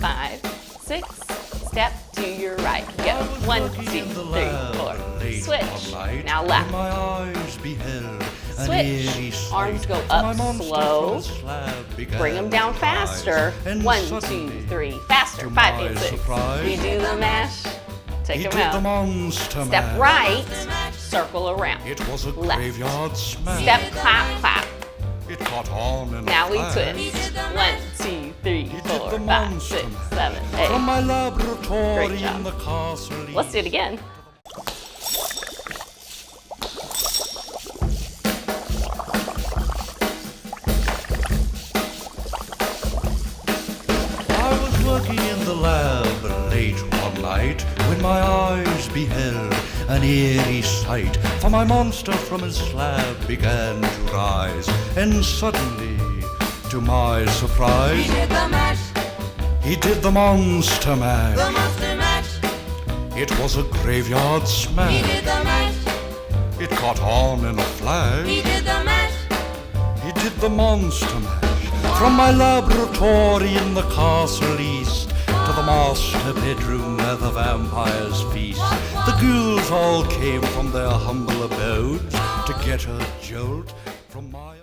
5, 6. Step to your right. Go. 1, 2, 3, 4. Switch. Now left. Switch. Arms go up slow. Bring them down faster. 1, 2, 3. Faster. 5 and 6. We do the mash. Take them out. Step right. Circle around. Left. Step, clap, clap. Now we twist. 1, 2, 3, 4, 5, 6, 7, 8. Great job. Let's do it again. I was working in the lab late one night when my eyes beheld an eerie sight. For my monster from his slab began to rise, and suddenly, to my surprise, He did the mash. He did the monster mash. The monster mash. It was a graveyard smash. He did the mash. It caught on in a flash. He did the mash. He did the monster mash. From my laboratory in the castle east to the master bedroom where the vampires feast. The ghouls all came from their humble abodes to get a jolt from my